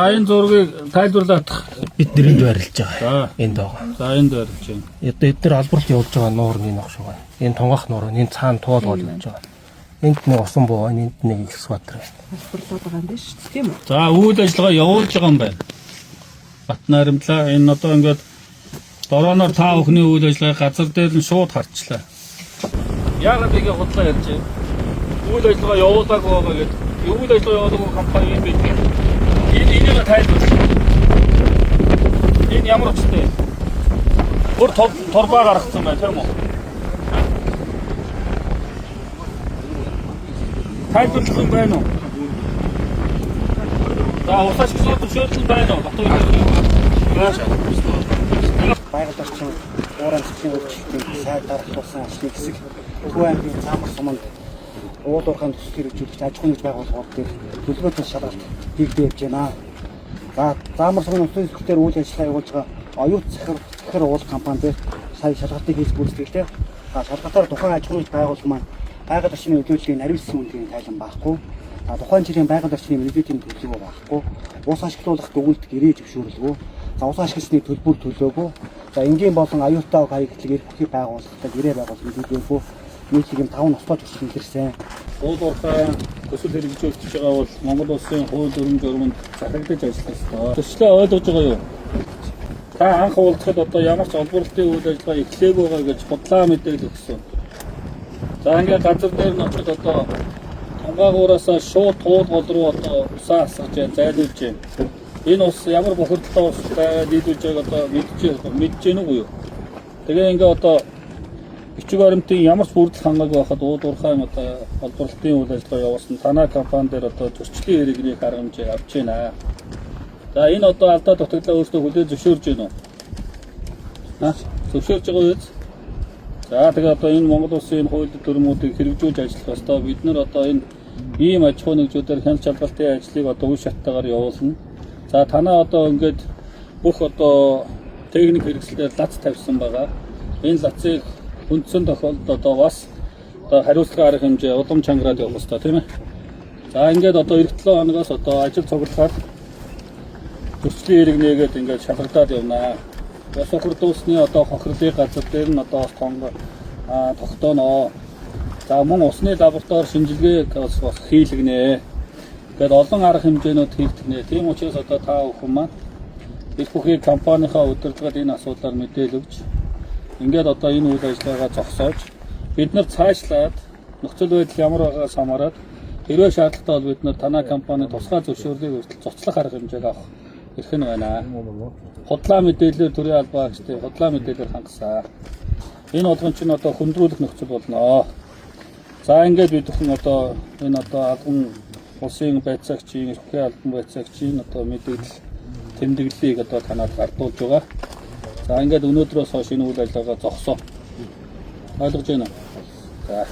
Энэ зургийг тайлбарлах бид нэрэнд байрлаж байгаа. Энд байгаа. За энд байрлаж байна. Эдгээр албарт явуулж байгаа нуурны ногш байгаа. Энэ тунгах нуур, энэ цаана туул болж байгаа. Энд нэг усан буу, энд нэг их Сүбатар байна. Албарлаад байгаа юм биш тийм үү? За үйл ажиллагаа явуулж байгаа юм байна. Бат наримтлаа энэ одоо ингээд дорооноор та бүхний үйл ажиллагаа газар дээр нь шууд харчлаа. Яагаад ингэ худлаа ярьж байна? Үйл ажиллагаа явуулаагүй байгаа гэдэг. Үйл ажиллагаа явуулаагүй компани юм бэ? Энийг тайлбарлах. Энэ ямар учиртай? Бүр торбаа гаргацсан байна тийм үү? Тайлбарлах юм байна уу? За усаач гэсэн зөвшөөрөл байна уу? Байгаль орчин уурын засгийн үйлчлэлийн сайд дарахлуулсан ажлын хэсэг Төв аймгийн Замар суманд уулуурхайн төсөл хэрэгжүүлэгч аж ахуйн байгууллагууд дээр төлөвлөлт шалгалт хийгдэж явж байна. За Замар сумын улсын зөвлөлтөөр үйл ажиллагаа явуулж байгаа оюут захир уул компани дээр сая шалгалтыг хийж гүйцэтгэлээ. За шалгалтаар тухайн аж ахуйн байгууллага маань байгаль орчны нөлөөллийн наривсан үнэлгээний тайлан байхгүй. Тухайн жилийн байгаль орчны нөлөөлийн төлөвлөгөө байхгүй. Ус ашиглуулах дүгнэлт гэрээ зөвшөөрлөгөө. За ус ашигласны төлбөр төлөөгүй. За энгийн болон аюултай хаягдлыг эрх бүхий байгууллагатай гэрээ байгуулсан төлөвлөгөө нийтлэг 5 ноцтой төсөл илэрсэн. Уулуурхайн төсөл хэрэгжүүлж байгаа бол Монгол улсын хууль дүрм журманд захирагдаж ажиллах ёстой. Төслөө ойлгож байгаа юу? Та анх уулзахад одоо ямар ч олборлолтын үйл ажиллагаа эхлэегүй байгаа гэж бодлоо мэдээлэл өгсөн. За ингээд газар дээр нь очиж одоо Тунгаагуураасаа шууд туул гол руу одоо усаа асгаж зайлуулж байна. Энэ ус ямар бохирдолтой ус байгааг нийлүүлж байгааг одоо мэдж гэнэ үү юу? Тэгээ ингээд одоо бичиг баримтын ямар ч бүрдэл хангаагүй байхад уулуурхайн одоо олборлолтын үйл ажиллагаа явуулсан танай компани дээр одоо зөрчлийн хэрэгний арга хэмжээ авч байна. За энэ одоо алдаа дутагдлаа өөрсдөө хүлээн зөвшөөрж байна уу? Зөвшөөрж байгаа үү? За тэгээ одоо энэ Монгол улсын хууль дүрмүүдийг хэрэгжүүлж ажиллах ёстой. Бид нар одоо энэ ийм аж ахуй нэгжүүдээр хяналт шалгалтын ажлыг одоо үе шаттайгаар явуулна. За танаа одоо ингээд бүх одоо техник хэрэгслээр лац тавьсан байгаа. Энэ лацыг үндсэн тохиолдолд одоо бас одоо хариуцлага арга хэмжээ улам чангараад явах ёстой тийм ээ. За ингээд одоо эх 7 хоногоос одоо ажил цуглахаар төслийн хэрэг нээгээд ингээд шалгагдаад явна. Ус ухрдуулсны одоо хохирлын газар дээр нь одоо тогтооно. За мөн усны лаборатори шинжилгээ бас хийлгэнэ. Гэтэл олон арга хэмжээнүүд хийгдэнэ. Тийм учраас одоо та бүхэн маань эрх бүхий компанийнхаа удирдлагад энэ асуудлаар мэдээлэл өгч ингээд одоо энэ үйл ажиллагаагаа зогсоож бид нар цаашлаад нөхцөл байдал ямар байгаагаас хамаарат хэрвээ шаардлагатай бол бид нар танай компани тусгай зөвшөөрлийг хүртэл цуцлах арга хэмжээг авах эрх нь байна. Худлаа мэдээлэлээр төрийн албаа гэжтэй худлаа мэдээлэлээр хангасан. Энэ болгон чинь одоо хөндрүүлэх нөхцөл болно. За ингээд бид бүхэн одоо энэ одоо албан улсын байцаагчийн эрх бүхий албан байцаагчийн одоо мэдээлэл тэмдэглэлийг одоо танад гардуулж байгаа. За ингээд өнөөдрөөс хойш энэ үйл ажиллагаа зогсоо. Ойлгож байна уу? За.